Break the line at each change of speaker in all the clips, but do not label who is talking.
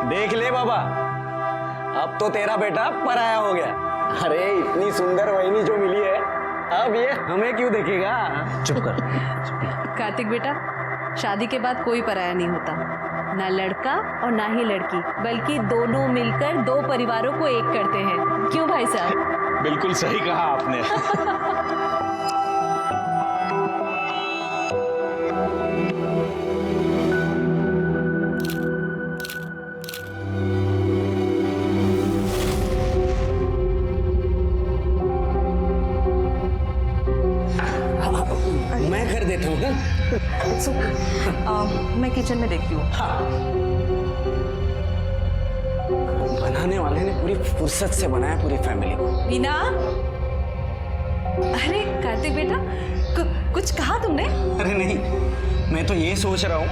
देख ले बाबा, अब तो तेरा बेटा पराया हो गया। अरे इतनी सुंदर वहिनी जो मिली है, अब ये हमें क्यों देखेगा?
चुप कर।
कार्तिक बेटा, शादी के बाद कोई पराया नहीं होता, ना लड़का और ना ही लड़की, बल्कि दोनों मिलकर दो परिवारों को एक करते हैं। क्यों भाई साहब?
बिल्कुल सही कहा आपने।
मैं कर देता हूँ क्या?
मैं किचन में देखती हूँ।
बनाने वाले ने पूरी फुर्सत से बनाया पूरी फैमिली को।
वीना, अरे कार्तिक बेटा, कुछ कहा तुमने?
अरे नहीं, मैं तो ये सोच रहा हूँ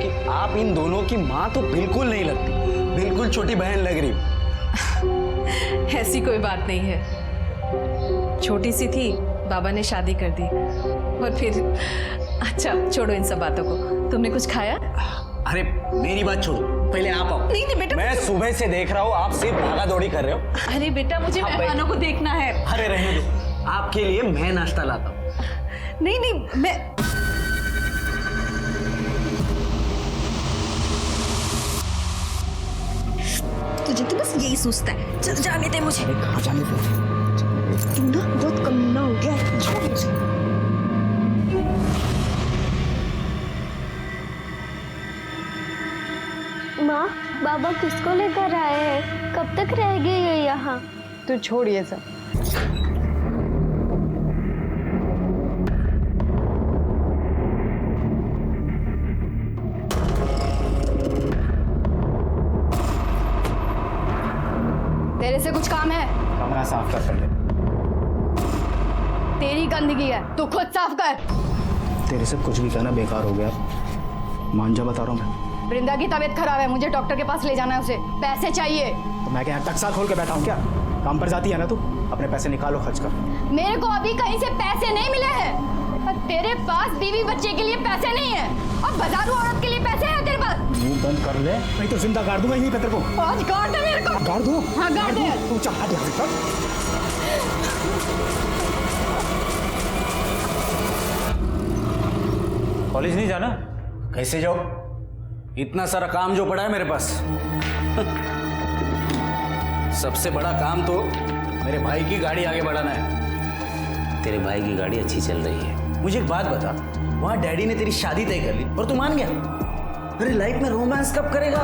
कि आप इन दोनों की माँ तो बिल्कुल नहीं लगती, बिल्कुल छोटी बहन लग रही हो।
ऐसी कोई बात नहीं है, छोटी सी थी, बाबा ने शादी कर दी और फिर। अच्छा छोड़ो इन सब बातों को, तुमने कुछ खाया?
अरे मेरी बात छोड़ो, पहले आप आओ।
नहीं बेटा,
मैं सुबह से देख रहा हूँ आप सिर्फ भागा दौड़ी कर रहे हो।
अरे बेटा, मुझे मेहमानों को देखना है।
अरे रहने दो, आपके लिए मैं नाश्ता लाता हूँ।
नहीं, मैं तुझे तो बस यही सोचता है। चल जाने दे मुझे।
कहाँ जाने दो?
तू ना बहुत कमीना हो गया है। छोड़ मुझे।
माँ, बाबा किसको लेकर आए हैं? कब तक रहेगी ये यहाँ?
तू छोड़ ये सब।
तेरे से कुछ काम है?
कमरा साफ कर पहले।
तेरी गंदगी है, तू खुद साफ कर।
तेरे से कुछ भी कहना बेकार हो गया, मान जा बता रहा हूँ मैं।
वृंदा की तबीयत खराब है, मुझे डॉक्टर के पास ले जाना है उसे। पैसे चाहिए।
तो मैं क्या यहाँ टक्सा खोल के बैठा हूँ क्या? काम पर जाती है ना तू, अपने पैसे निकालो खर्च कर।
मेरे को अभी कहीं से पैसे नहीं मिले हैं और तेरे पास बीवी बच्चे के लिए पैसे नहीं है और बाजारू औरत के लिए पैसे हैं तेरे पास?
मुंह बंद कर ले, नहीं तो जिंदा गाड़ दूंगा यहीं पे तेरे को।
आज गाड़ दे मेरे को।
गाड़ दूँ?
हाँ गाड़ दे।
तू चाह दे।
कॉलेज नहीं जाना? कैसे जाओ? इतना सारा काम जो पड़ा है मेरे पास। सबसे बड़ा काम तो मेरे भाई की गाड़ी आगे बढ़ाना है। तेरे भाई की गाड़ी अच्छी चल रही है। मुझे एक बात बता, वहां डैडी ने तेरी शादी तय कर ली और तू मान गया? अरे लाइफ में रोमांस कब करेगा?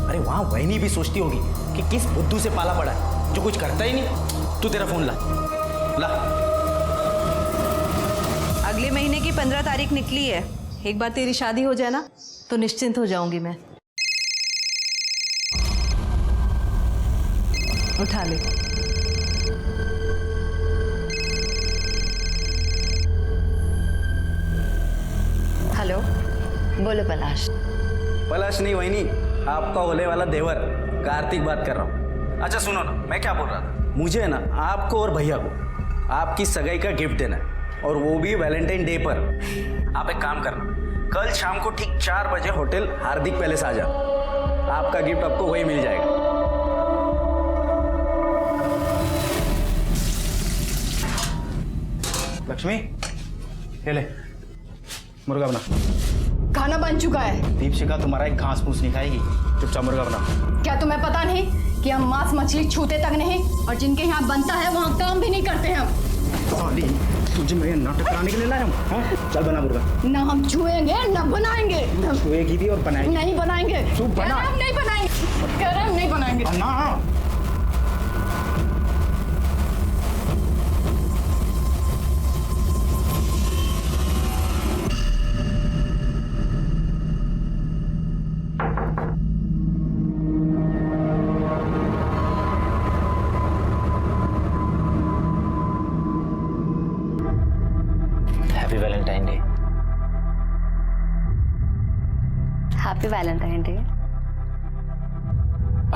अरे वहां वही भी सोचती होगी कि किस बुद्धू से पाला पड़ा है जो कुछ करता ही नहीं। तू तेरा फोन ला ला।
अगले महीने की 15 तारीख निकली है। एक बार तेरी शादी हो जाए ना तो निश्चिंत हो जाऊंगी मैं। उठा ले।
हेलो, बोलो पलाश।
पलाश नहीं वहीनी, आपका होने वाला देवर कार्तिक बात कर रहा हूँ। अच्छा सुनो ना, मैं क्या बोल रहा था, मुझे ना आपको और भैया को आपकी सगाई का गिफ्ट देना है, और वो भी वैलेंटाइन डे पर। आप एक काम करना, कल शाम को ठीक 4 बजे होटल हार्दिक पैलेस आ जा। आपका गिफ्ट आपको वही मिल जाएगा।
लक्ष्मी, ये ले मुर्गा बना।
खाना बन चुका है।
दीपशिका तुम्हारा एक घास फूस नहीं खाएगी, चुपचाप मुर्गा बना।
क्या तुम्हें पता नहीं कि हम मांस मछली छूते तक नहीं, और जिनके यहाँ बनता है वहाँ काम भी नहीं करते हम।
साली, तुझे मैं नाटक कराने के लिए लाया हूँ? हाँ? चल बना मुर्गा।
ना हम छुएंगे ना बनाएंगे।
छुएगी भी और बनाएगी
नहीं बनाएंगे।
तू बना।
हम नहीं बनाएंगे। कह रहे हम नहीं बनाएंगे।
ना
happy Valentine day.
Happy Valentine day.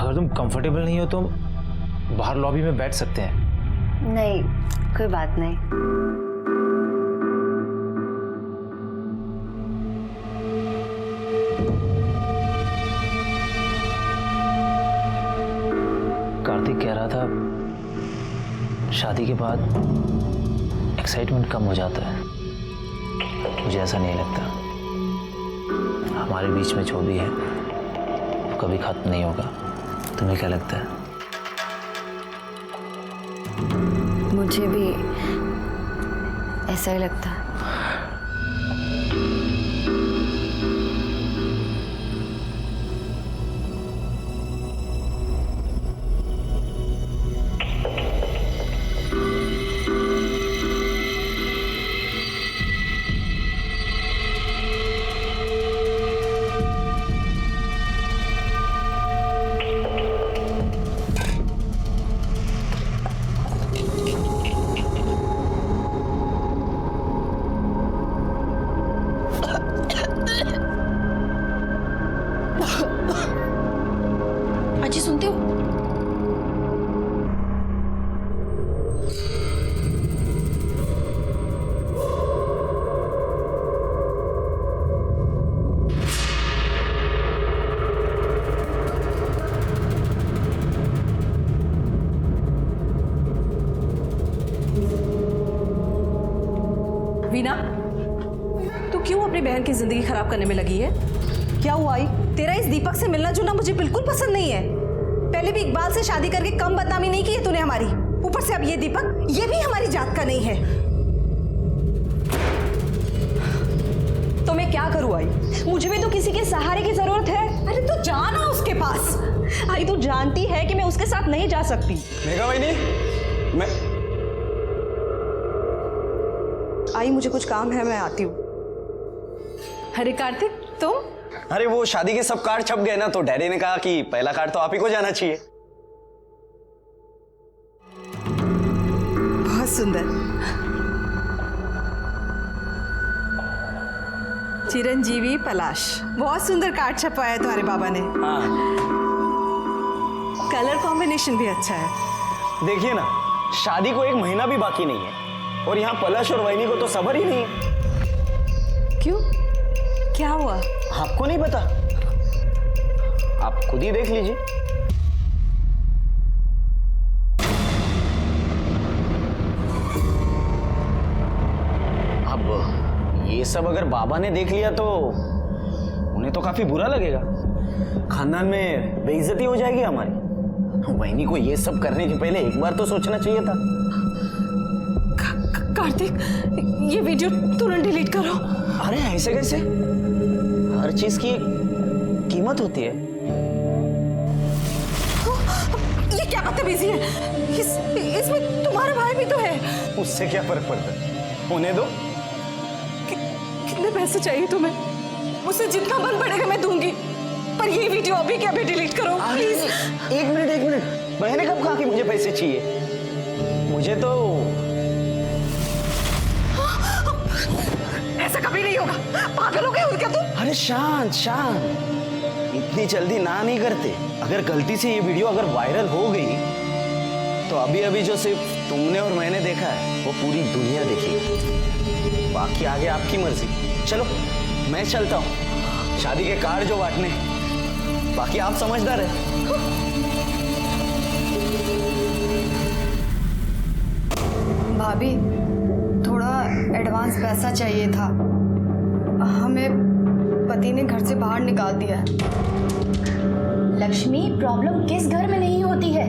अगर तुम कंफर्टेबल नहीं हो तो बाहर लॉबी में बैठ सकते हैं।
नहीं, कोई बात नहीं।
कार्तिक कह रहा था शादी के बाद एक्साइटमेंट कम हो जाता है। मुझे ऐसा नहीं लगता। हमारे बीच में जो भी है वो कभी खत्म नहीं होगा। तुम्हें क्या लगता है?
मुझे भी ऐसा ही लगता है। अजी सुनते हो?
वीना, तू क्यों अपनी बहन की जिंदगी खराब करने में लगी है? क्या हुआ आई? तेरा इस दीपक से मिलना जुलना मुझे बिल्कुल पसंद नहीं है। पहले भी इकबाल से शादी करके कम बदनामी नहीं की है तूने हमारी। ऊपर से अब ये दीपक, ये भी हमारी जात का नहीं है। तो मैं क्या करूं आई? मुझे भी तो किसी के सहारे की जरूरत है। अरे तू जाना उसके पास। आई तू जानती है कि मैं उसके साथ नहीं जा सकती।
मेघा वहीनी, मैं
आई मुझे कुछ काम है, मैं आती हूँ। अरे कार्तिक तुम?
अरे वो शादी के सब कार्ड छप गए ना, तो डैडी ने कहा कि पहला कार्ड तो आप ही को जाना चाहिए।
बहुत सुंदर। चिरंजीवी पलाश, बहुत सुंदर कार्ड छपवाया है तुम्हारे बाबा ने।
हाँ
कलर कॉम्बिनेशन भी अच्छा है।
देखिए ना, शादी को 1 महीना भी बाकी नहीं है और यहाँ पलाश और वहीनी को तो सब्र ही नहीं है।
क्यों, क्या हुआ?
आपको नहीं पता? आप खुद ही देख लीजिए। अब ये सब अगर बाबा ने देख लिया तो उन्हें तो काफी बुरा लगेगा। खानदान में बेइज्जती हो जाएगी हमारी। वहीनी को ये सब करने से पहले एक बार तो सोचना चाहिए था।
कार्तिक, ये वीडियो तुरंत डिलीट करो।
अरे ऐसे कैसे? हर चीज की कीमत होती है।
ये क्या बदतमीजी है? इसमें तुम्हारा भाई भी तो है।
उससे क्या फर्क पड़ता है? उन्हें दो।
कितने पैसे चाहिए तुम्हें? मुझसे जितना बन पड़ेगा मैं दूंगी, पर ये वीडियो अभी के अभी डिलीट करो प्लीज।
एक मिनट। मैंने कब कहा कि मुझे पैसे चाहिए? मुझे तो
ऐसा कभी नहीं होगा। पागल हो गए हो क्या तुम?
अरे शांत, इतनी जल्दी ना नहीं करते। अगर गलती से ये वीडियो अगर वायरल हो गई तो अभी अभी जो सिर्फ तुमने और मैंने देखा है वो पूरी दुनिया देखेगी। बाकी आगे आपकी मर्जी। चलो मैं चलता हूँ, शादी के कार्ड जो बांटने, बाकी आप समझदार है।
भाभी, थोड़ा एडवांस पैसा चाहिए था। हमें पति ने घर से बाहर निकाल दिया है।
लक्ष्मी, प्रॉब्लम किस घर में नहीं होती है?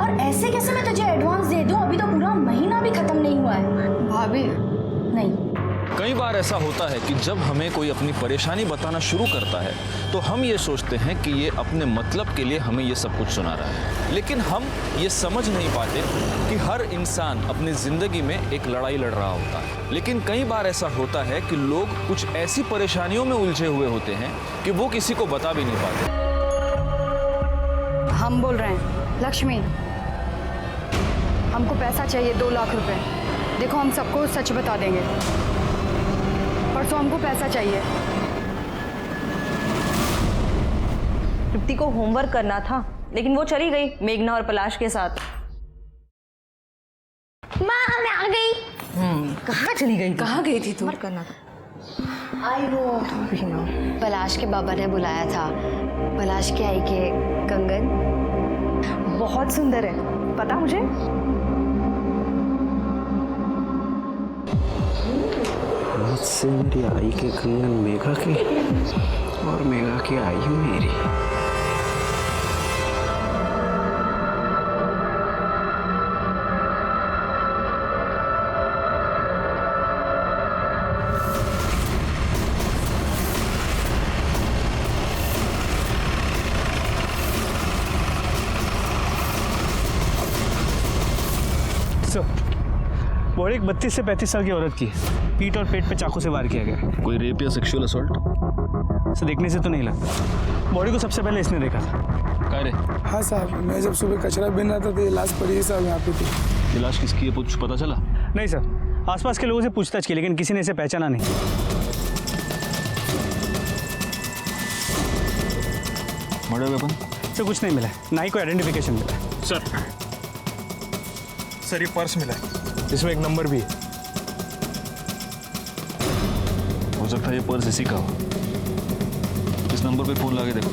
और ऐसे कैसे मैं तुझे एडवांस दे दूं? अभी तो पूरा महीना भी खत्म नहीं हुआ है।
भाभी,
नहीं।
कई बार ऐसा होता है कि जब हमें कोई अपनी परेशानी बताना शुरू करता है तो हम ये सोचते हैं कि ये अपने मतलब के लिए हमें ये सब कुछ सुना रहा है, लेकिन हम ये समझ नहीं पाते कि हर इंसान अपनी ज़िंदगी में एक लड़ाई लड़ रहा होता है। लेकिन कई बार ऐसा होता है कि लोग कुछ ऐसी परेशानियों में उलझे हुए होते हैं कि वो किसी को बता भी नहीं पाते।
हम बोल रहे हैं लक्ष्मी, हमको पैसा चाहिए 2 लाख रुपए। देखो हम सबको सच बता देंगे, परसों हमको पैसा चाहिए।
तृप्ति को होमवर्क करना था, लेकिन वो चली गई मेघना और पलाश के साथ।
माँ, मैं आ गई।
कहाँ चली गई?
कहाँ गई थी तू?
करना था।
आई वो पलाश के बाबा ने बुलाया था। पलाश के आई के कंगन
बहुत सुंदर है, पता मुझे।
मुझसे मेरी आई के कंगन मेघा की और मेघा की आई मेरी।
बॉडी 32 से 35 साल की औरत की है। पीठ और पेट पे चाकू से वार किया गया है।
कोई रेप या सेक्सुअल असॉल्ट?
इसे देखने से तो नहीं लगता। बॉडी को सबसे पहले इसने देखा था।
क्या रे?
हाँ साहब, मैं जब सुबह कचरा बिन रहा था तो ये लाश पड़ी है साहब यहाँ पे थी।
ये लाश किसकी है कुछ पता चला?
नहीं सर, आसपास के लोगों से पूछताछ की लेकिन किसी ने इसे पहचाना नहीं।
Murder weapon?
सर कुछ नहीं मिला है, ना ही कोई आइडेंटिफिकेशन मिला है।
सर ये पर्स मिला है, इसमें एक नंबर भी है।
हो सकता है ये पर्स इसी का हो। इस नंबर पे फोन लगा के देखो।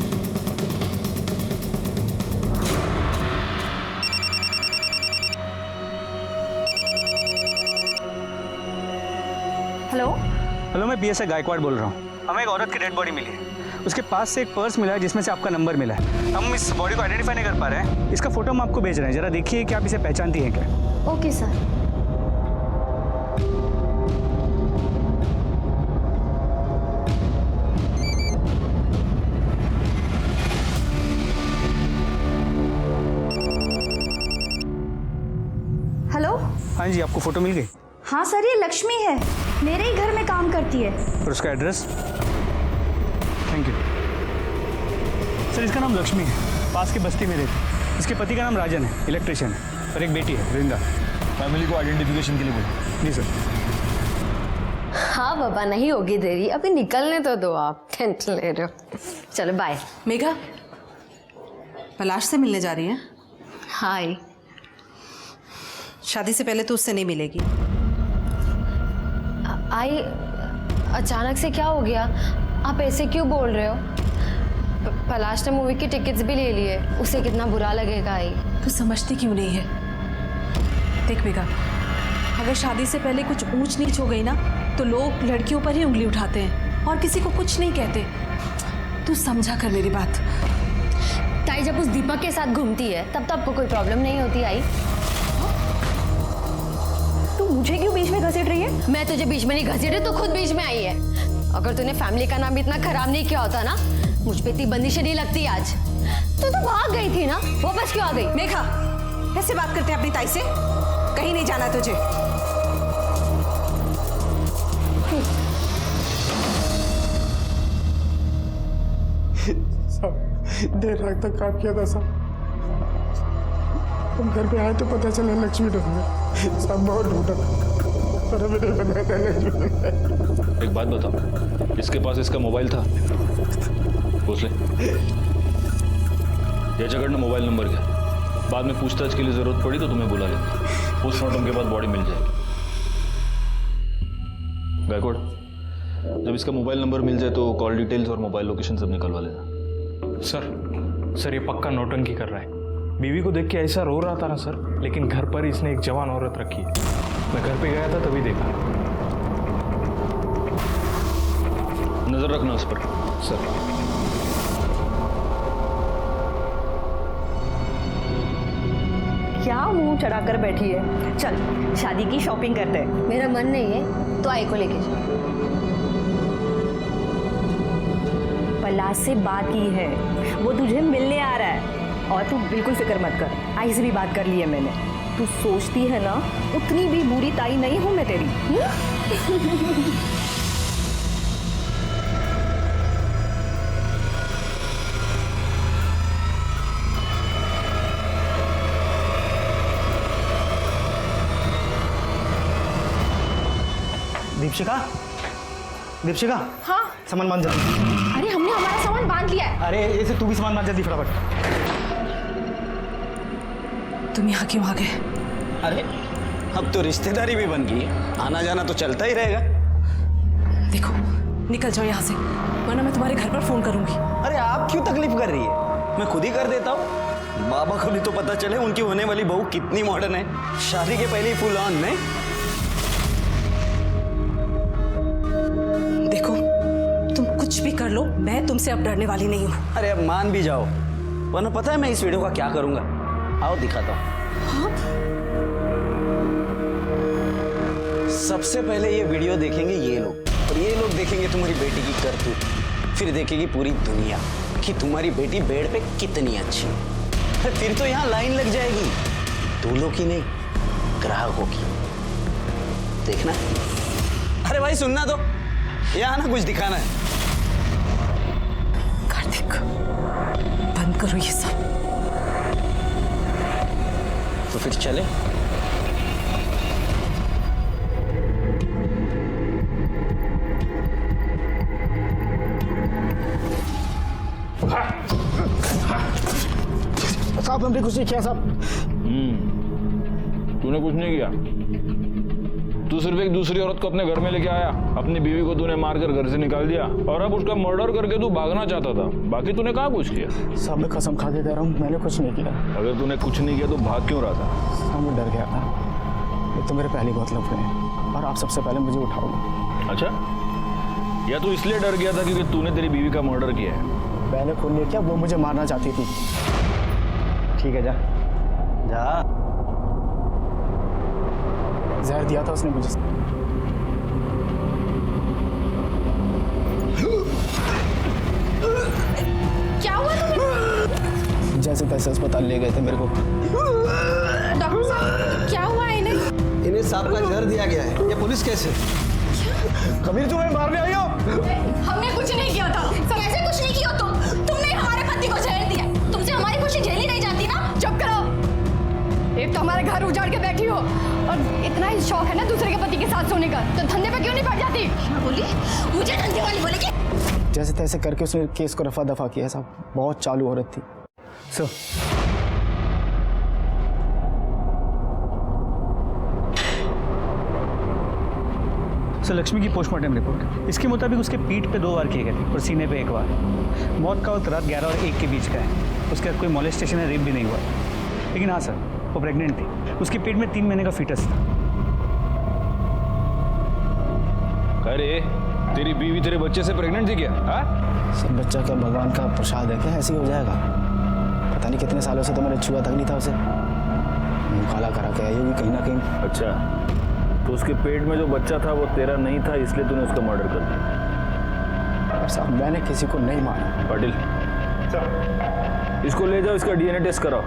हेलो,
हेलो, मैं PSI गायकवाड़ बोल रहा हूँ। हमें एक औरत की डेड बॉडी मिली है। उसके पास से एक पर्स मिला है जिसमें से आपका नंबर मिला है। हम इस बॉडी को आइडेंटिफाई नहीं कर पा रहे हैं। इसका फोटो हम आपको भेज रहे हैं, जरा देखिए कि आप इसे पहचानती हैं क्या।
Okay sir. हेलो।
हाँ जी, आपको फोटो मिल गई?
हाँ सर, ये लक्ष्मी है, मेरे ही घर में काम करती है।
और उसका एड्रेस? Thank you sir. इसका नाम लक्ष्मी है, पास की बस्ती में रहती है। इसके पति का नाम राजन है, इलेक्ट्रिशियन है, और एक बेटी है वृंदा।
फैमिली को आइडेंटिफिकेशन के लिए बोला।
जी सर।
हाँ बाबा, नहीं होगी देरी, अभी निकलने तो दो, आप टेंशन ले रहे हो। चलो बाय।
मेघा, पलाश से मिलने जा रही है?
हाय।
शादी से पहले तो उससे नहीं मिलेगी।
आई, अचानक से क्या हो गया? आप ऐसे क्यों बोल रहे हो? पलाश ने मूवी की टिकट्स भी ले लिए, उसे कितना बुरा लगेगा। आई,
तू समझती क्यों नहीं है? देख मेघा, अगर शादी से पहले कुछ ऊंच नीच हो गई ना तो लोग लड़कियों पर ही उंगली उठाते हैं और किसी को कुछ नहीं कहते। तू समझा कर मेरी बात।
ताई जब उस दीपक के साथ घूमती है तब तो आपको कोई प्रॉब्लम नहीं होती। आई,
तू मुझे क्यों बीच में घसीट रही है?
मैं तुझे बीच में नहीं घसीटी, तू खुद बीच में आई है। अगर तूने फैमिली का नाम इतना खराब नहीं किया होता ना, मुझ पे इतनी बंदिशें नहीं लगती आज। तू तो भाग गई थी ना, वापस क्यों आ गई?
मेघा, कैसे बात करते हैं अपनी ताई से? कहीं नहीं जाना तुझे।
देर रात तक काम किया था साहब। हम घर पे आए तो पता चला लक्ष्मी डूब गई। सब बहुत ढूंढा पर हमें नहीं पता था लक्ष्मी।
एक बात बताओ, इसके पास इसका मोबाइल था? पूछ ले। ये जगह ना मोबाइल नंबर क्या, बाद में पूछताछ के लिए जरूरत पड़ी तो तुम्हें बुला लेंगे। पोस्टमार्टम के बाद बॉडी मिल जाएगी। गायकवाड़, जब इसका मोबाइल नंबर मिल जाए तो कॉल डिटेल्स और मोबाइल लोकेशन सब निकलवा लेना।
सर ये पक्का नौटंकी कर रहा है। बीवी को देख के ऐसा रो रहा था ना सर, लेकिन घर पर इसने एक जवान औरत रखी है। मैं घर पे गया था तभी देखा।
नजर रखना उस पर।
सर
क्या मुंह चढ़ाकर बैठी है? चल शादी की शॉपिंग करते हैं।
मेरा मन नहीं है तो आई को लेके जाओ।
पलाश से बात की है, वो तुझे मिलने आ रहा है। और तू बिल्कुल फिक्र मत कर, आई से भी बात कर ली है मैंने। तू सोचती है ना, उतनी भी बुरी ताई नहीं हूं मैं तेरी।
दीपशिका,
हाँ।
सामान बांध जल्दी।
अरे हमने हमारा सामान बांध लिया है।
अरे ऐसे तू भी सामान बांध जल्दी फटाफट।
तुम यहाँ क्यों आ गए?
अरे अब तो रिश्तेदारी भी बन गई है, आना जाना तो चलता ही रहेगा।
देखो, निकल जाओ यहाँ से, वरना मैं तुम्हारे घर पर फोन करूंगी।
अरे आप क्यों तकलीफ कर रही है? मैं खुद ही कर देता हूँ। बाबा को भी तो पता चले उनकी होने वाली बहू कितनी मॉडर्न है। शादी के पहले ही फुल ऑन नहीं।
देखो, तुम कुछ भी कर लो, मैं तुमसे अब डरने वाली नहीं हूँ।
अरे अब मान भी जाओ, वरना पता है मैं इस वीडियो का क्या करूंगा। आओ दिखाता हूँ। सबसे पहले ये वीडियो देखेंगे ये लोग, और ये लोग देखेंगे तुम्हारी बेटी की करतूत, फिर देखेगी पूरी दुनिया कि तुम्हारी बेटी बेड पे कितनी अच्छी है। फिर तो यहाँ लाइन लग जाएगी, दूल्हों की नहीं, ग्राहकों की। देखना। अरे भाई सुनना तो, यहाँ ना कुछ दिखाना है।
कार्तिक, बंद करो ये सब।
तो फिर चले।
साहब हमने कुछ नहीं किया साहब।
तूने कुछ नहीं किया। तू सिर्फ एक दूसरी औरत को अपने घर में लेके आया, अपनी बीवी को तूने मारकर घर से निकाल दिया, और अब उसका मर्डर करके तू भागना चाहता था। बाकी तूने कहाँ कुछ किया?
साहब मैं कसम खा के कह रहा हूँ, मैंने कुछ नहीं किया।
अगर तूने कुछ नहीं किया तो भाग क्यों रहा था?
साहब मैं डर गया था। एक तो मेरे पहले बहुत लफड़े हैं, और आप सबसे पहले मुझे उठाओगे।
अच्छा, या तू इसलिए डर गया था क्योंकि तूने तेरी बीवी का मर्डर किया है?
मैंने खून नहीं किया, वो मुझे मारना चाहती थी। ठीक है, जा
जा।
जहर दिया था उसने मुझे।
क्या हुआ तुम्हें?
जैसे तैसे अस्पताल ले गए थे मेरे को।
डॉक्टर साहब, क्या हुआ है इन्हें?
इन्हें सांप का जहर दिया गया है। ये पुलिस कैसे?
कबीर तुम्हें मारने आई हो?
हमने कुछ नहीं किया था। कैसे कुछ नहीं किया तुमने हमारे पति को जहर दिया। तुमसे हमारी खुशी झेली नहीं जाती ना? चुप करो। एक तो हमारे घर उजाड़ के बैठी हो, और इतना ही शौक है ना दूसरे के पति के साथ सोने का, तो धंधे पे क्यों नहीं पड़ जाती? बोली मुझे धंधे वाली बोलेगी।
जैसे तैसे करके उसने केस को रफा दफा किया साहब। बहुत चालू औरत थी। सो लक्ष्मी की पोस्टमार्टम रिपोर्ट इसके मुताबिक उसके पीठ पे 2 वार किए गए थे और सीने पे 1 बार। मौत का वक्त रात 11 और 1 के बीच का है। उसके बाद कोई मोलेस्टेशन या रेप भी नहीं हुआ, लेकिन हाँ सर, वो प्रेग्नेंट थी। उसके पेट में 3 महीने का फीटस था।
अरे तेरी बीवी तेरे बच्चे से प्रेग्नेंट थी क्या?
सर बच्चा क्या भगवान का प्रसाद है क्या? ऐसे ही हो जाएगा? पता नहीं कितने सालों से तो मैंने छुआ तक नहीं था उसे। मुँह काला करा के आई होगी कहीं ना कहीं।
अच्छा, तो उसके पेट में जो बच्चा था वो तेरा नहीं था, इसलिए तूने उसका मर्डर कर दिया?
साहब मैंने किसी को नहीं मारा।
पाटिल, इसको ले जाओ, इसका डीएनए टेस्ट कराओ,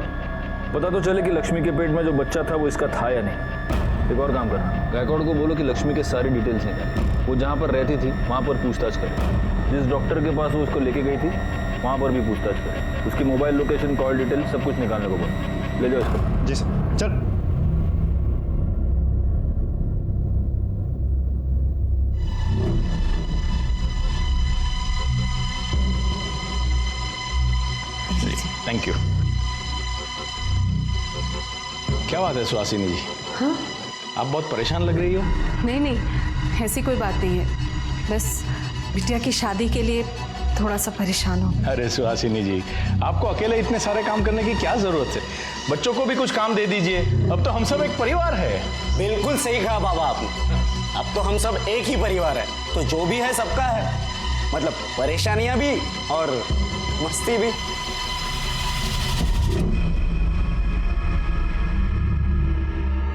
पता तो चले कि लक्ष्मी के पेट में जो बच्चा था वो इसका था या नहीं। एक और काम करना, गायकवाड़ को बोलो कि लक्ष्मी के सारी डिटेल्स निकाले। वो जहाँ पर रहती थी वहाँ पर पूछताछ करें। जिस डॉक्टर के पास वो उसको लेके गई थी वहाँ पर भी पूछताछ करें। उसकी मोबाइल लोकेशन, कॉल डिटेल सब कुछ निकालने को बोलो। ले जाओ इसको।
जी सर। चल।
Thank you. क्या बात है सुहासिनी जी?
हाँ?
आप बहुत परेशान लग रही हो।
नहीं नहीं, ऐसी कोई बात नहीं है, बस बिटिया की शादी के लिए थोड़ा सा परेशान हूँ।
अरे सुहासिनी जी, आपको अकेले इतने सारे काम करने की क्या जरूरत है? बच्चों को भी कुछ काम दे दीजिए। अब तो हम सब एक परिवार है।
बिल्कुल सही कहा बाबा आपने। अब तो हम सब एक ही परिवार है, तो जो भी है सबका है। मतलब परेशानियां भी और मस्ती भी।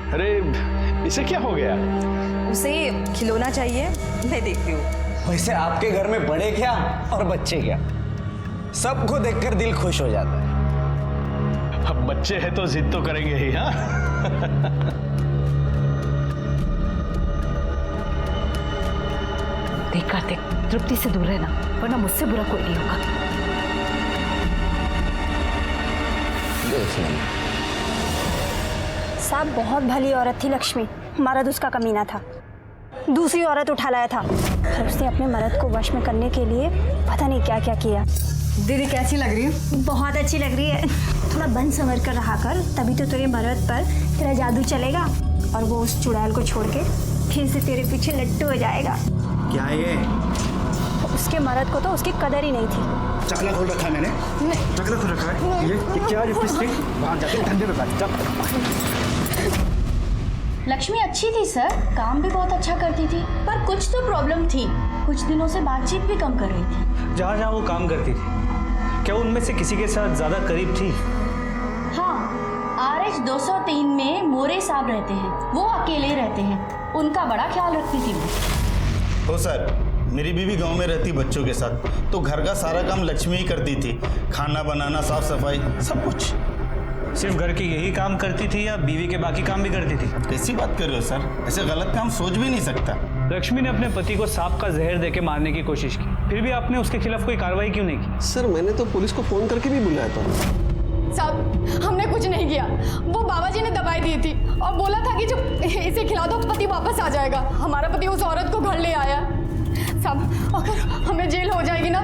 अरे इसे क्या हो गया?
उसे खिलौना चाहिए, मैं देखती हूँ।
वैसे आपके घर में बड़े क्या और बच्चे क्या, सबको देखकर दिल खुश हो जाता है।
अब बच्चे हैं तो जिद तो करेंगे ही। हाँ
देख कार्तिक, तृप्ति से दूर रहना, वरना मुझसे बुरा कोई नहीं होगा।
देख लेना।
साहब बहुत भली औरत थी लक्ष्मी, मर्द उसका कमीना था। दूसरी औरत उठा लाया था और उसने अपने मर्द को वश में करने के लिए पता नहीं क्या क्या किया।
दीदी कैसी लग रही है?
बहुत अच्छी लग रही है। थोड़ा बन संवर कर रहा कर, तभी तो तेरे मर्द पर तेरा जादू चलेगा और वो उस चुड़ैल को छोड़ के फिर से तेरे पीछे लट्टू हो जाएगा।
क्या ये?
उसके मर्द को तो उसकी कदर ही नहीं थी।
चकला खोल रखा है मैंने। चकला खोल रखा है। ये क्या लिपस्टिक? बाहर जाके ठंडे में बैठ जा।
लक्ष्मी अच्छी थी सर, काम भी बहुत अच्छा करती थी, पर कुछ तो प्रॉब्लम थी। कुछ दिनों से बातचीत भी कम कर रही थी।
जहाँ जहाँ वो काम करती थी, क्या उनमें से किसी के साथ ज्यादा करीब थी?
हाँ, RH 203 में मोरे साहब रहते हैं, वो अकेले रहते हैं, उनका बड़ा ख्याल रखती थी वो।
हो सर, मेरी बीवी गांव में रहती बच्चों के साथ, तो घर का सारा काम लक्ष्मी ही करती थी, खाना बनाना, साफ सफाई, सब कुछ।
सिर्फ घर के यही काम करती थी या बीवी के बाकी काम भी करती थी?
कैसी बात कर रहे हो सर, ऐसे गलत काम सोच भी नहीं सकता।
लक्ष्मी ने अपने पति को सांप का जहर देके मारने की कोशिश की, फिर भी आपने उसके खिलाफ कोई कार्रवाई क्यों नहीं की?
सर मैंने तो पुलिस को फोन करके भी बुलाया था।
साहब, हमने कुछ नहीं किया, वो बाबा जी ने दवाई दी थी और बोला था कि जब इसे खिला दो पति वापस आ जाएगा। हमारा पति उस औरत को घर ले आया। साहब, अगर हमें जेल हो जाएगी ना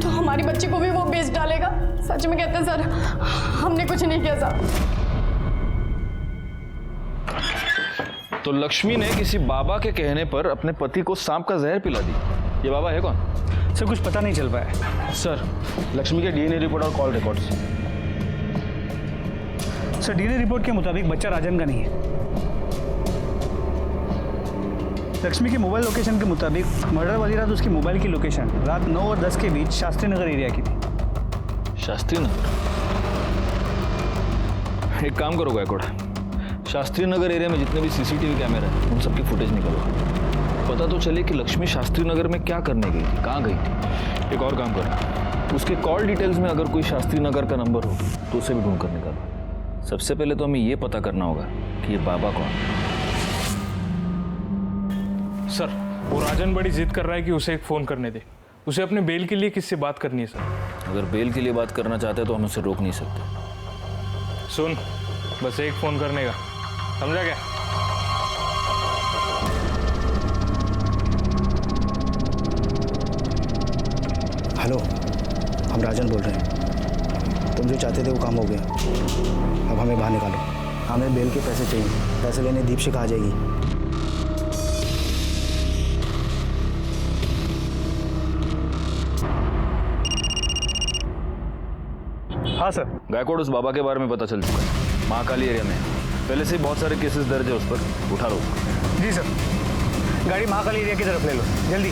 तो हमारी बच्ची को भी वो बेच डालेगा। सच में कहते हैं सर, हमने कुछ नहीं किया साहब।
तो लक्ष्मी ने किसी बाबा के कहने पर अपने पति को सांप का जहर पिला दी। ये बाबा है कौन?
सर कुछ पता नहीं चल पाया।
सर, लक्ष्मी के DNA रिपोर्ट और call records.
Sir DNA report के मुताबिक बच्चा राजन का नहीं है। लक्ष्मी के मोबाइल लोकेशन के मुताबिक मर्डर वाली रात उसकी मोबाइल की लोकेशन रात 9 और 10 के बीच शास्त्री नगर एरिया की थी।
शास्त्री नगर? एक काम करो गायकवाड़, शास्त्री नगर एरिया में जितने भी CCTV कैमरे हैं उन सबकी फुटेज निकलवा। पता तो चले कि लक्ष्मी शास्त्री नगर में क्या करने गई थी, कहाँ गई थी। एक और काम करो, उसके कॉल डिटेल्स में अगर कोई शास्त्री नगर का नंबर हो तो उसे भी ढूंढ कर निकालो। सबसे पहले तो हमें ये पता करना होगा कि ये बाबा कौन है।
सर, वो राजन बड़ी जिद कर रहा है कि उसे एक फ़ोन करने दे। उसे अपने बेल के लिए किससे बात करनी है सर?
अगर बेल के लिए बात करना चाहते हैं तो हम उसे रोक नहीं सकते।
सुन, बस एक फ़ोन करने का, समझा क्या?
हेलो, हम राजन बोल रहे हैं। तुम जो चाहते थे वो काम हो गया, अब हमें बाहर निकालो। हमें बेल के पैसे चाहिए, पैसे लेने दीपशिखा आ जाएगी। हाँ सर।
गायकवाड़, उस बाबा के बारे में पता चल चुका है, महाकाली एरिया में पहले से ही बहुत सारे केसेस दर्ज है उस पर, उठा लो।
जी सर, गाड़ी महाकाली एरिया की तरफ ले लो, जल्दी।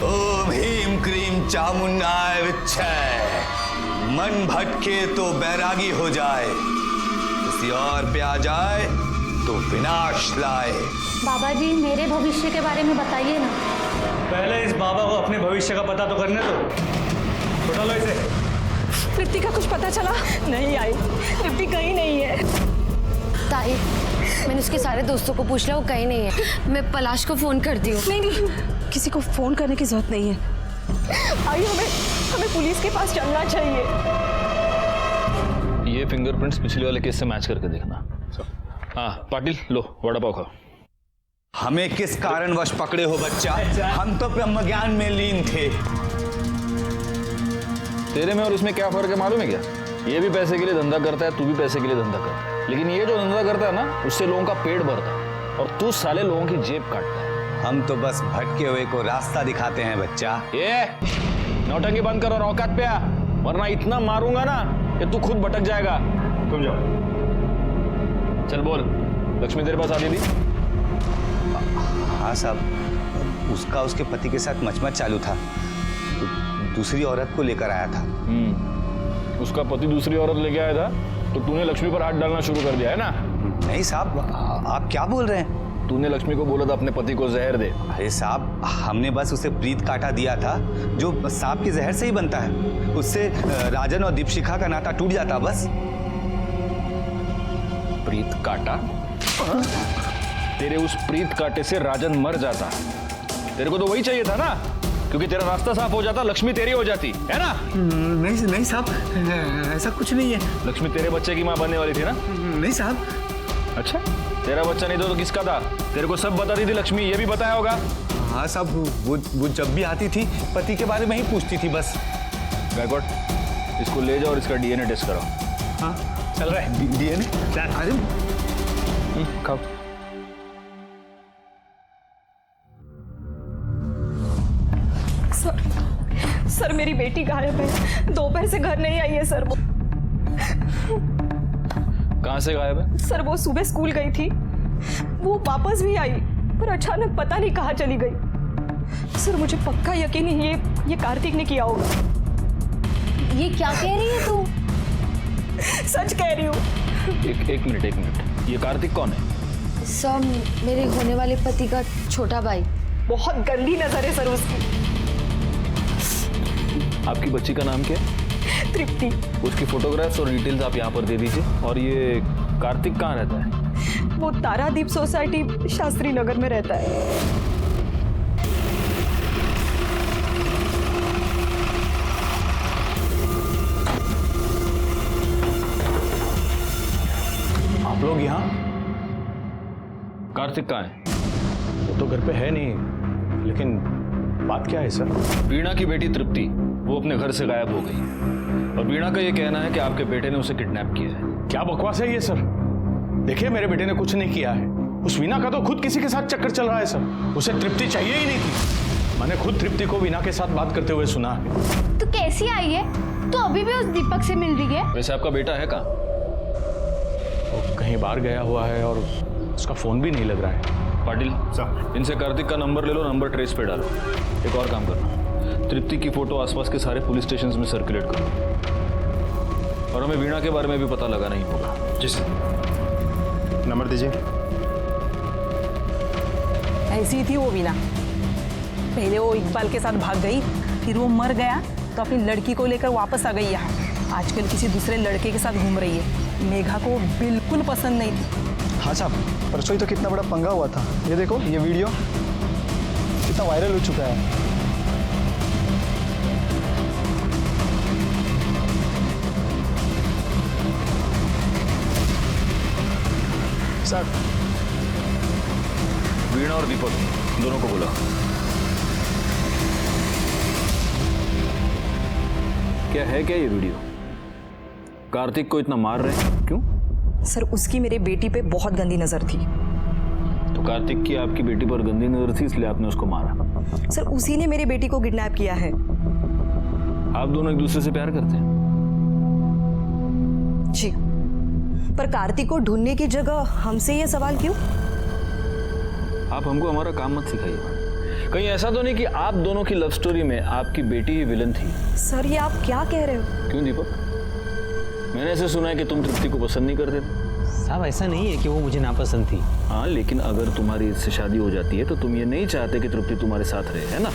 ओम ह्रीम क्रीम चामुंडाय विच्छय, मन भटके तो बैरागी हो जाए, किसी और पे आ जाए तो विनाश लाए।
बाबा जी, मेरे भविष्य के बारे में बताइए ना।
पहले इस बाबा को अपने भविष्य का पता तो करने दो। उठा लो इसे।
तृप्ति का कुछ पता चला? नहीं आई, तृप्ति कहीं नहीं है।
ताई, मैंने उसके सारे दोस्तों को पूछ लिया, वो कहीं नहीं है। मैं पलाश को फोन करती हूँ।
नहीं नहीं, किसी को फोन करने की जरूरत नहीं है। आई, हमें पुलिस के पास चलना चाहिए।
ये फिंगरप्रिंट्स पिछले वाले केस से मैच करके देखना। हाँ पाटिल, लो वड़ा पाव खाओ।
हमें किस कारणवश पकड़े हो बच्चा? हम तो ब्रह्म ज्ञान में लीन थे।
तेरे में और इसमें क्या फर्क है मालूम है क्या? ये भी पैसे के लिए धंधा करता है, तू भी पैसे के लिए धंधा कर, लेकिन ये जो धंधा करता है ना उससे लोगों का पेट भरता है और तू साले लोगों की जेब काटता है।
हम तो बस भटके हुए को रास्ता दिखाते हैं बच्चा।
ये नौटंकी बंद कर और औकात पे आ, वरना इतना मारूंगा ना कि तू खुद भटक जाएगा। तुम जाओ। चल बोल, लक्ष्मी तेरे पास आ गई थी?
हाँ साहब, उसका उसके पति के साथ मचमच चालू था, तो दूसरी औरत को लेकर आया था।
उसका पति दूसरी औरत लेके आया था तो तूने लक्ष्मी पर हाथ डालना शुरू कर दिया है ना?
नहीं साहब, आप क्या बोल रहे हैं?
तूने लक्ष्मी को बोला था अपने पति को जहर दे।
अरे साहब, हमने बस उसे प्रीत काटा दिया था, जो सांप के जहर से ही बनता है। उससे राजन और दीपशिखा का नाता टूट जाता बस।
प्रीत काटा? तेरे उस प्रीत काटे से राजन मर जाता। तेरे को तो वही चाहिए था ना, क्योंकि तेरा रास्ता साफ हो जाता, लक्ष्मी तेरी हो जाती है ना?
नहीं साहब, ऐसा कुछ नहीं है।
लक्ष्मी तेरे बच्चे की माँ बनने वाली थी ना?
नहीं साहब।
अच्छा, तेरा बच्चा नहीं तो किसका था? तेरे को सब बताती थी लक्ष्मी, ये भी बताया होगा।
हाँ साहब, वो जब भी आती थी पति के बारे में ही पूछती थी बस।
गायकवाड़, इसको ले जाओ और इसका DNA टेस्ट कराओ।
हाँ चल रहा है।
DNA?
अरे
खाओ।
सर मेरी बेटी गायब है, दोपहर से घर नहीं आई है सर। वो
कहाँ से गायब है?
सर वो सुबह स्कूल गई थी, वो वापस भी आई पर अचानक पता नहीं कहाँ चली गई। सर मुझे पक्का यकीन है ये कार्तिक ने किया होगा।
ये क्या कह रही है तू?
सच कह रही हूँ।
एक मिनट, ये कार्तिक कौन है?
सर मेरे होने वाले पति का छोटा भाई।
बहुत गंदी नजर है सर उसकी।
आपकी बच्ची का नाम क्या है?
तृप्ति।
उसकी फोटोग्राफ्स और डिटेल्स आप यहाँ पर दे दीजिए। और ये कार्तिक कहाँ रहता है?
वो तारादीप सोसाइटी शास्त्री नगर में रहता है।
आप लोग यहाँ?
कार्तिक कहाँ है?
वो तो घर पे है नहीं, लेकिन बात क्या है सर?
वीणा की बेटी तृप्ति वो अपने घर से गायब हो गई और वीणा का ये कहना है कि आपके बेटे ने उसे किडनैप किया है।
क्या बकवास है ये सर? देखिए मेरे बेटे ने कुछ नहीं किया है। उस वीणा का तो खुद किसी के साथ चक्कर चल रहा है सर। उसे तृप्ति चाहिए ही नहीं थी। मैंने खुद तृप्ति को वीणा के साथ बात करते हुए सुना है।
तो कैसी आई है? तो अभी भी उस दीपक से मिल रही है?
वैसे आपका बेटा है कहाँ?
वो कहीं बाहर गया हुआ है और उसका फोन भी नहीं लग रहा है।
पाटिल साहब, इनसे कार्तिक का नंबर ले लो, नंबर ट्रेस पे डालो। एक और काम करना, तृप्ति की फोटो आसपास के सारे पुलिस स्टेशन में सर्कुलेट करो और हमें वीणा के बारे में भी पता लगाना ही होगा।
जी सर। नंबर दीजिए।
ऐसी ही थी वो वीणा। पहले वो इकबाल के साथ भाग गई, फिर वो मर गया तो अपनी लड़की को लेकर वापस आ गई यहाँ। आजकल किसी दूसरे लड़के के साथ घूम रही है। मेघा को बिल्कुल पसंद नहीं थी।
हाँ साहब, परसों ही तो कितना बड़ा पंगा हुआ था। ये देखो, ये वीडियो कितना वायरल हो चुका है। सर,
वीणा और दीपक दोनों को बोला। क्या है क्या ये वीडियो? कार्तिक को इतना मार रहे हैं क्यों?
सर उसकी मेरे बेटी पे बहुत गंदी नजर थी।
तो कार्तिक की आपकी बेटी पर गंदी नजर थी इसलिए आपने उसको मारा?
सर उसी ने मेरी बेटी को किडनैप किया है।
आप दोनों एक दूसरे से प्यार करते हैं?
जी, पर कार्तिक को ढूंढने की जगह हमसे ये सवाल क्यों?
आप हमको हमारा काम मत सिखाइए। कहीं ऐसा तो नहीं कि आप दोनों की लव स्टोरी में आपकी बेटी ही विलन थी?
सर ये आप क्या कह रहे हो?
क्यों दीपक, मैंने ऐसे सुना है कि तुम तृप्ति को पसंद नहीं करते?
साहब ऐसा नहीं है कि वो मुझे नापसंद थी।
हाँ, लेकिन अगर तुम्हारी इससे शादी हो जाती है तो तुम ये नहीं चाहते कि तृप्ति तुम्हारे साथ रहे, है ना?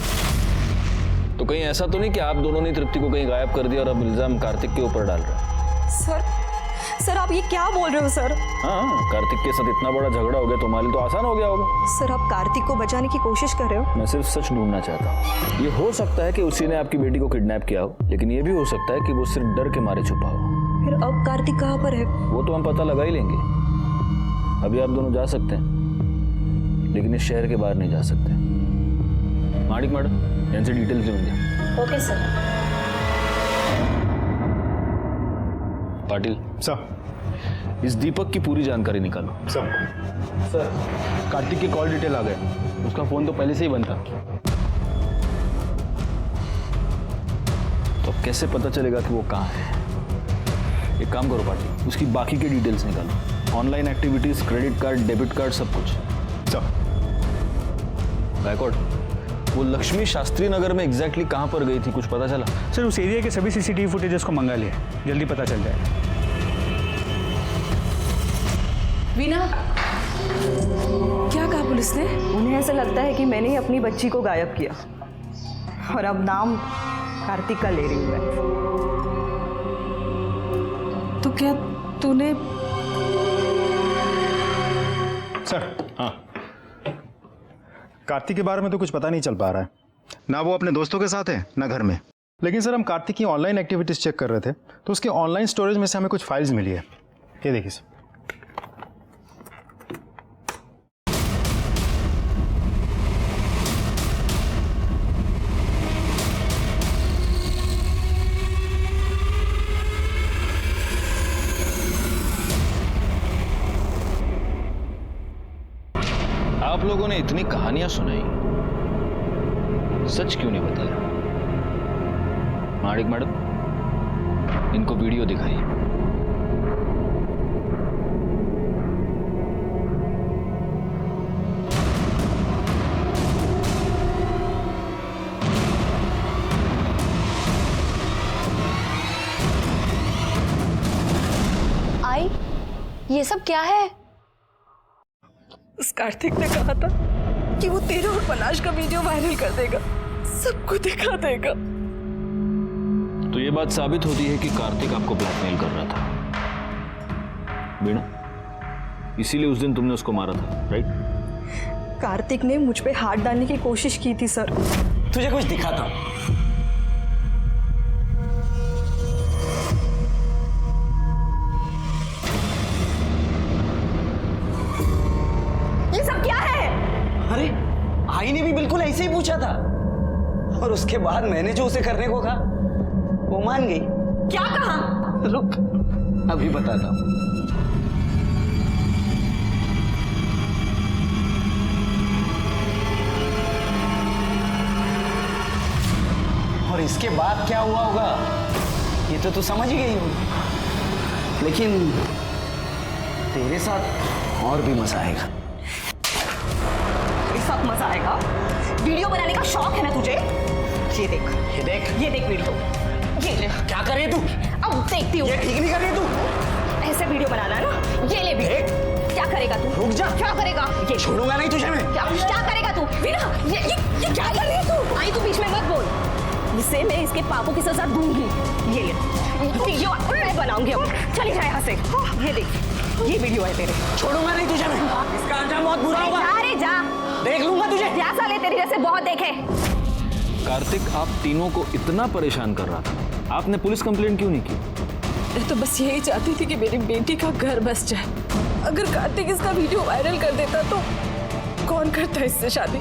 तो कहीं ऐसा तो नहीं कि आप दोनों ने तृप्ति को कहीं गायब कर दिया और अब इल्जाम कार्तिक के ऊपर डाल रहे हैं?
सर आप ये क्या बोल रहे हो सर?
हाँ, कार्तिक के साथ इतना बड़ा झगड़ा हो गया, तुम्हारे लिए तो आसान हो गया होगा।
सर आप कार्तिक को बचाने की कोशिश कर रहे हो?
मैं सिर्फ सच ढूंढना चाहता हूँ। ये हो सकता है कि उसी ने आपकी बेटी को किडनैप किया हो, लेकिन ये भी हो सकता है कि वो सिर्फ डर के मारे छुपा हो।
फिर अब कार्तिक कहाँ पर है?
वो तो हम पता लगा ही लेंगे। अभी आप दोनों जा सकते हैं, लेकिन इस शहर के बाहर नहीं जा सकते। माणिक मैडम, इनसे डिटेल्स ले लेंगे।
Okay sir.
पाटिल
सर,
इस दीपक की पूरी जानकारी निकालो।
सर, कार्तिक की कॉल डिटेल आ गए। उसका फोन तो पहले से ही बंद था।
तो अब कैसे पता चलेगा कि वो कहाँ है? एक काम करो पाटिल, उसकी बाकी के डिटेल्स निकालो। Online activities, credit card, debit card, सब कुछ।
सर,
गायकवाड़, वो लक्ष्मी शास्त्री नगर में एग्जैक्टली कहाँ पर गई थी, कुछ पता चला?
सर उस एरिया के सभी सीसीटीवी फुटेजेस को मंगा लिया, जल्दी पता चल जाएगा।
वीणा, क्या कहा पुलिस ने?
उन्हें ऐसा लगता है कि मैंने ही अपनी बच्ची को गायब किया और अब नाम कार्तिक का ले रही हूँ मैं।
तो क्या तूने?
सर, हाँ, कार्तिक के बारे में तो कुछ पता नहीं चल पा रहा है। ना वो अपने दोस्तों के साथ है ना घर में। लेकिन सर हम कार्तिक की ऑनलाइन एक्टिविटीज चेक कर रहे थे तो उसके ऑनलाइन स्टोरेज में से हमें कुछ फाइल्स मिली है। ये देखिए सर।
आप लोगों ने इतनी कहानियां सुनाई, सच क्यों नहीं बताया? हार्दिक मैडम, इनको वीडियो दिखाइए।
आई, ये सब क्या है?
उस कार्तिक ने कहा था कि वो तेरे और पलाश का वीडियो वायरल कर देगा, सबको दिखा देगा।
तो ये बात साबित होती है कि कार्तिक आपको ब्लैकमेल कर रहा था, वीणा। इसीलिए उस दिन तुमने उसको मारा था, राइट?
कार्तिक ने मुझ पे हाथ डालने की कोशिश की थी सर।
तुझे कुछ दिखा था?
ये सब क्या है?
अरे आई ने भी बिल्कुल ऐसे ही पूछा था, और उसके बाद मैंने जो उसे करने को कहा वो मान गई।
क्या कहा?
रुक, अभी बताता हूं। और इसके बाद क्या हुआ होगा ये तो तू समझ ही गई होगी, लेकिन तेरे साथ और भी मजा आएगा।
तेरे साथ मजा आएगा? वीडियो बनाने का शौक है ना तुझे? ये देख,
ये देख,
ये देख वीडियो। ये ले।
क्या कर रही है तू?
अब देखती हूँ।
ये ठीक नहीं कर रही है तू।
ऐसे वीडियो बनाना है ना? ये ले वीडियो। क्या करेगा तू?
रुक जा।
क्या करेगा? ये
छोड़ूंगा नहीं तुझे मैं।
क्या करेगा तू? वीना, ये क्या कर रही है तू? आई तू बीच में मत बोल। इसे मैं इसके पापों की सजा दूंगी। ये ले, वीडियो मैं बनाऊंगी अब। चली जा यहाँ से। ये देख, ये वीडियो है तेरे।
छोड़ूंगा नहीं तुझे मैं। इसका अंजाम बहुत बुरा होगा।
जा रे जा,
देख लूंगा तुझे।
क्या साले तेरी जैसे बहुत देखे।
कार्तिक आप तीनों को इतना परेशान कर रहा था, आपने पुलिस कंप्लेंट क्यों नहीं की?
मैं तो बस यही चाहती थी कि मेरी बेटी का घर बस जाए। अगर कार्तिक इसका वीडियो वायरल कर देता तो कौन करता इससे शादी?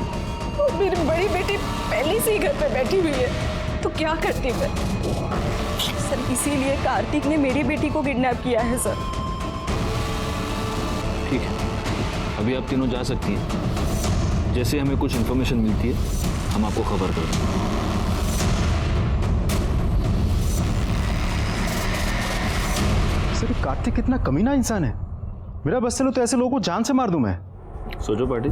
और मेरी बड़ी बेटी पहले से ही घर पे बैठी हुई है, तो क्या करती मैं? सर इसीलिए कार्तिक ने मेरी बेटी को किडनैप किया है सर।
ठीक है, अभी आप तीनों जा सकती हैं। जैसे हमें कुछ इन्फॉर्मेशन मिलती है हम आपको खबर कर देंगे।
सर कार्तिक कितना कमीना इंसान है। मेरा बस चलो तो ऐसे लोगों को जान से मार दूं मैं।
सोचो पाटिल,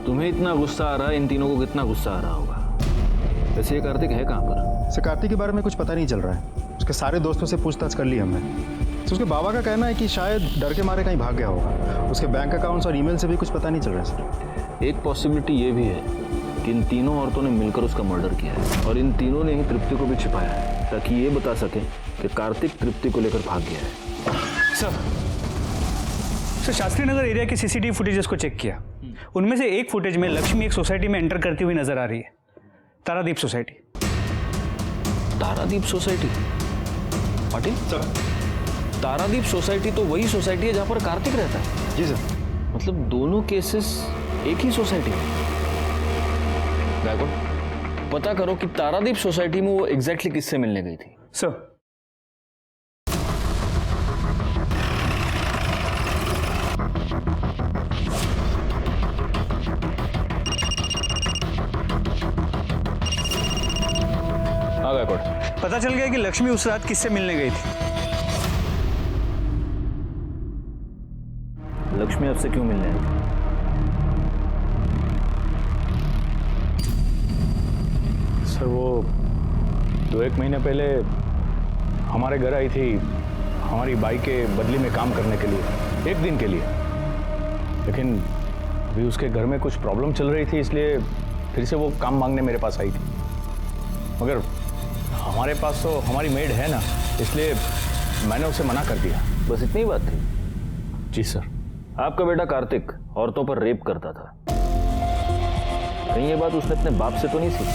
तुम्हें इतना गुस्सा आ रहा है, इन तीनों को कितना गुस्सा आ रहा होगा। वैसे ये कार्तिक है कहाँ पर?
सर कार्तिक के बारे में कुछ पता नहीं चल रहा है। उसके सारे दोस्तों से पूछताछ कर ली हमने। तो उसके बाबा का कहना है कि शायद डर के मारे कहीं भाग गया होगा। उसके बैंक अकाउंट्स और ईमेल से भी कुछ पता नहीं चल रहा है सर।
एक पॉसिबिलिटी ये भी है कि इन तीनों औरतों ने मिलकर उसका मर्डर किया है, और इन तीनों ने ही तृप्ति को भी छिपाया है, ताकि ये बता सके कि कार्तिक तृप्ति को लेकर भाग गया है।
सर शास्त्री नगर एरिया की सीसीटीवी फुटेजेस को चेक किया। उनमें से एक फुटेज में लक्ष्मी एक सोसाइटी में एंटर करती हुई नजर आ रही है, Taradeep society.
Taradeep society? Patil sir, Taradeep society तो वही सोसाइटी है जहां पर कार्तिक रहता है।
जी सर।
मतलब दोनों केसेस एक ही सोसाइटी में। गायकवाड़, पता करो कि तारादीप सोसाइटी में वो एग्जैक्टली किससे मिलने गई थी।
सर
हाँ गायकवाड़,
पता चल गया कि लक्ष्मी उस रात किससे मिलने गई थी।
लक्ष्मी आपसे क्यों मिलने आई?
सर वो 2-1 महीने पहले हमारे घर आई थी हमारी बाई के बदली में काम करने के लिए, 1 दिन के लिए। लेकिन अभी उसके घर में कुछ प्रॉब्लम चल रही थी, इसलिए फिर से वो काम मांगने मेरे पास आई थी। मगर हमारे पास तो हमारी मेड है ना, इसलिए मैंने उसे मना कर दिया।
बस इतनी बात थी?
जी सर।
आपका बेटा कार्तिक औरतों पर रेप करता था, कहीं ये बात उसने अपने बाप से तो नहीं सीखी?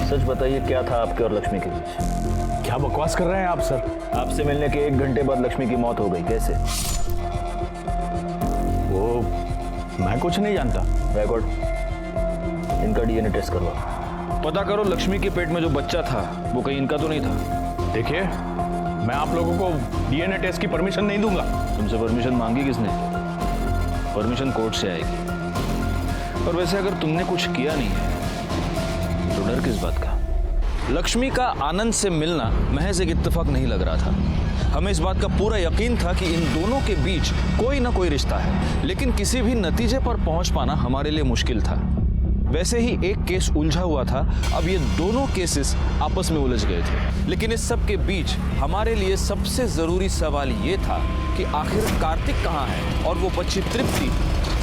सच बताइए, क्या था आपके और लक्ष्मी के बीच?
क्या बकवास कर रहे हैं आप सर?
आपसे मिलने के 1 घंटे बाद लक्ष्मी की मौत हो गई, कैसे?
वो मैं कुछ नहीं जानता।
गायकवाड़, इनका डीएनए टेस्ट करवा, पता करो लक्ष्मी के पेट में जो बच्चा था वो कहीं इनका तो नहीं था।
देखिए, मैं आप लोगों को डीएनए टेस्ट की परमिशन नहीं दूंगा।
तुमसे परमिशन मांगी किसने? परमिशन कोर्ट से आएगी। और वैसे अगर तुमने कुछ किया नहीं है तो डर किस बात का? लक्ष्मी का आनंद से मिलना महज एक इत्तेफाक नहीं लग रहा था। हमें इस बात का पूरा यकीन था कि इन दोनों के बीच कोई ना कोई रिश्ता है, लेकिन किसी भी नतीजे पर पहुंच पाना हमारे लिए मुश्किल था। वैसे ही एक केस उलझा हुआ था, अब ये दोनों केसेस आपस में उलझ गए थे। लेकिन इस सब के बीच हमारे लिए सबसे ज़रूरी सवाल ये था कि आखिर कार्तिक कहाँ है और वो बच्ची तृप्ति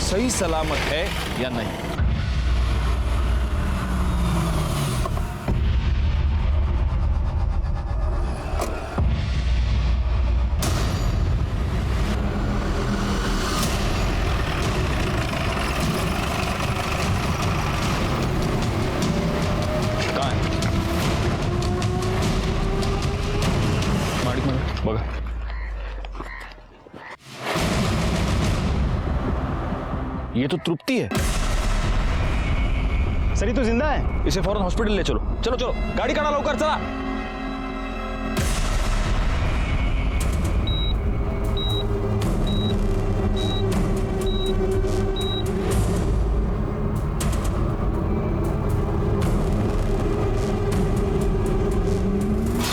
सही सलामत है या नहीं। बघा, ये तो तृप्ति है।
सर ये तो जिंदा है।
इसे फौरन हॉस्पिटल ले चलो। चलो चलो, गाड़ी काढ़ा लवकर, चला।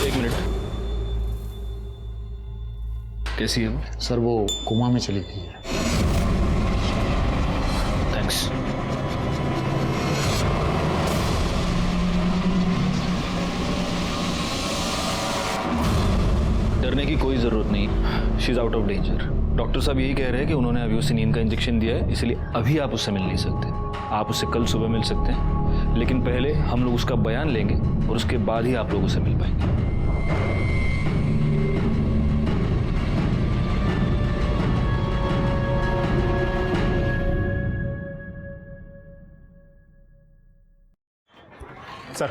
एक मिनट, कैसी है वो?
सर वो कोमा में चली गई है।
थैंक्स। डरने की कोई जरूरत नहीं, she is out of danger. Doctor साहब यही कह रहे हैं कि उन्होंने अभी उसे नींद का इंजेक्शन दिया है, इसलिए अभी आप उससे मिल नहीं सकते। आप उससे कल सुबह मिल सकते हैं, लेकिन पहले हम लोग उसका बयान लेंगे और उसके बाद ही आप लोग उससे मिल पाएंगे।
सर,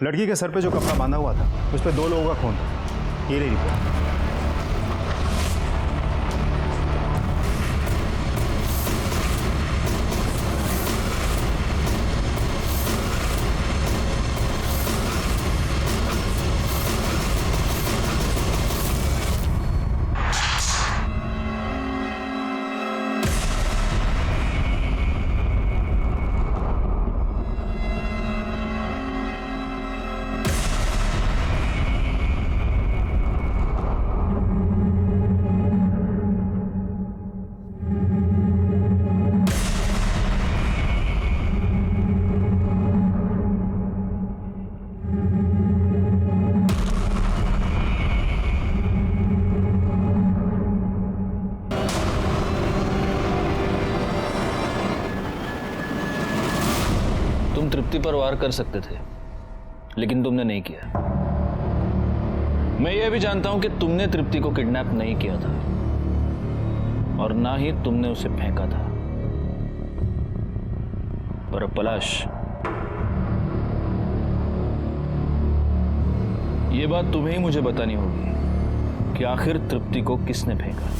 लड़की के सर पे जो कपड़ा बांधा हुआ था उस पर 2 लोगों का खून था। ये ले रिपोर्ट।
तुम तृप्ति पर वार कर सकते थे, लेकिन तुमने नहीं किया। मैं यह भी जानता हूं कि तुमने तृप्ति को किडनैप नहीं किया था और ना ही तुमने उसे फेंका था। पर अब पलाश, यह बात तुम्हें ही मुझे बतानी होगी कि आखिर तृप्ति को किसने फेंका।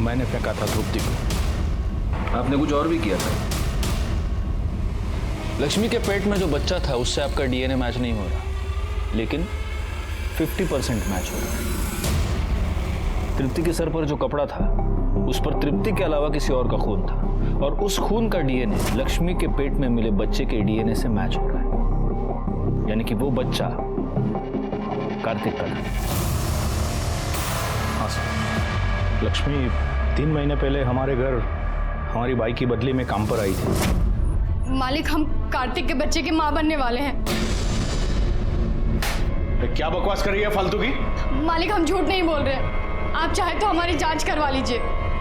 मैंने फेंका था तृप्ति को।
आपने कुछ और भी किया था। लक्ष्मी के पेट में जो बच्चा था उससे आपका डीएनए मैच नहीं हो रहा, लेकिन 50% मैच हो रहा है। तृप्ति के सर पर जो कपड़ा था उस पर तृप्ति के अलावा किसी और का खून था, और उस खून का डीएनए लक्ष्मी के पेट में मिले बच्चे के डीएनए से मैच हो रहा है। यानी कि वो बच्चा कार्तिक का था।
हाँ सर, लक्ष्मी 3 महीने पहले हमारे घर हमारी बाई की बदली में काम पर आई थी।
मालिक, हम कार्तिक के बच्चे की माँ बनने वाले हैं।
क्या बकवास कर रही है फालतू की?
मालिक, हम झूठ नहीं बोल रहे। आप चाहे तो हमारी जांच करवा लीजिए।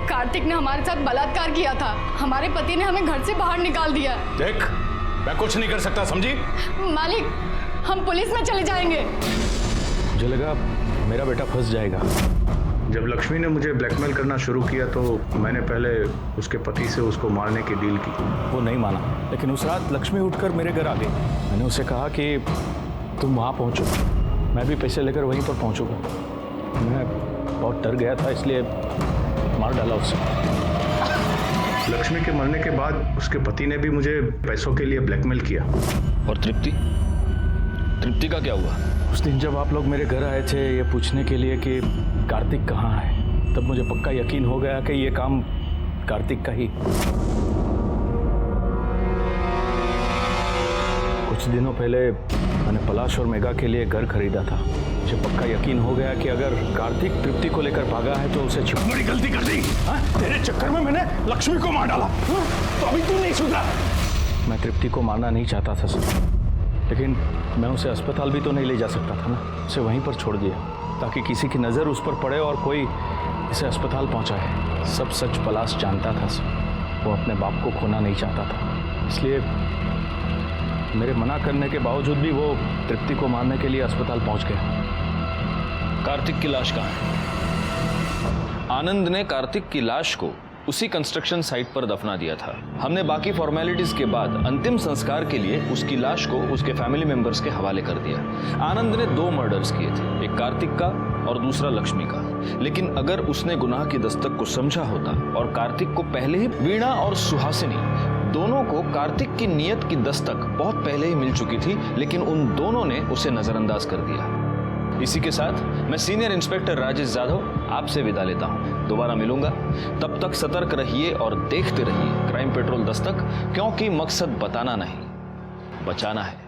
कार्तिक ने हमारे साथ बलात्कार किया था। हमारे पति ने हमें घर से बाहर निकाल दिया।
देख, मैं कुछ नहीं कर सकता, समझी?
मालिक, हम पुलिस में चले जाएंगे।
मुझे लगा मेरा बेटा फंस जाएगा। जब लक्ष्मी ने मुझे ब्लैकमेल करना शुरू किया तो मैंने पहले उसके पति से उसको मारने की डील की। वो नहीं माना, लेकिन उस रात लक्ष्मी उठकर मेरे घर आ गई। मैंने उसे कहा कि तुम वहाँ पहुँचो, मैं भी पैसे लेकर वहीं पर पहुँचूंगा। मैं बहुत डर गया था, इसलिए मार डाला उसे। लक्ष्मी के मरने के बाद उसके पति ने भी मुझे पैसों के लिए ब्लैकमेल किया।
और तृप्ति का क्या हुआ?
उस दिन जब आप लोग मेरे घर आए थे ये पूछने के लिए कि कार्तिक कहाँ है, तब मुझे पक्का यकीन हो गया कि ये काम कार्तिक का ही। दिनों पहले मैंने पलाश और मेगा के लिए घर खरीदा था। मुझे पक्का यकीन हो गया कि अगर कार्तिक तृप्ति को लेकर भागा है तो उसे छुप
बड़ी गलती कर दी। तेरे चक्कर में मैंने लक्ष्मी को मार डाला, तो अभी तू नहीं सुधरा।
मैं तृप्ति को मारना नहीं चाहता था सर, लेकिन मैं उसे अस्पताल भी तो नहीं ले जा सकता था ना। उसे वहीं पर छोड़ दिया ताकि किसी की नज़र उस पर पड़े और कोई इसे अस्पताल पहुंचाए। सब सच पलाश जानता था सर, वो अपने बाप को खोना नहीं चाहता था, इसलिए मेरे मना करने के बावजूद भी वो तृप्ति को मारने के लिए अस्पताल पहुंच गया।
कार्तिक की लाश कहाँ है? आनंद ने कार्तिक की लाश को उसी कंस्ट्रक्शन साइट पर दफना दिया था। हमने बाकी फॉर्मेलिटीज के बाद अंतिम संस्कार के लिए उसकी लाश को उसके फैमिली मेंबर्स के हवाले कर दिया। आनंद ने 2 मर्डर्स किए थे, एक कार्तिक का और दूसरा लक्ष्मी का। लेकिन अगर उसने गुनाह की दस्तक को समझा होता और कार्तिक को पहले ही वीणा और सुहासिनी दोनों को कार्तिक की नियत की दस्तक बहुत पहले ही मिल चुकी थी, लेकिन उन दोनों ने उसे नजरअंदाज कर दिया। इसी के साथ मैं सीनियर इंस्पेक्टर राजेश जाधव आपसे विदा लेता हूं। दोबारा मिलूंगा, तब तक सतर्क रहिए और देखते रहिए क्राइम पेट्रोल दस्तक, क्योंकि मकसद बताना नहीं, बचाना है।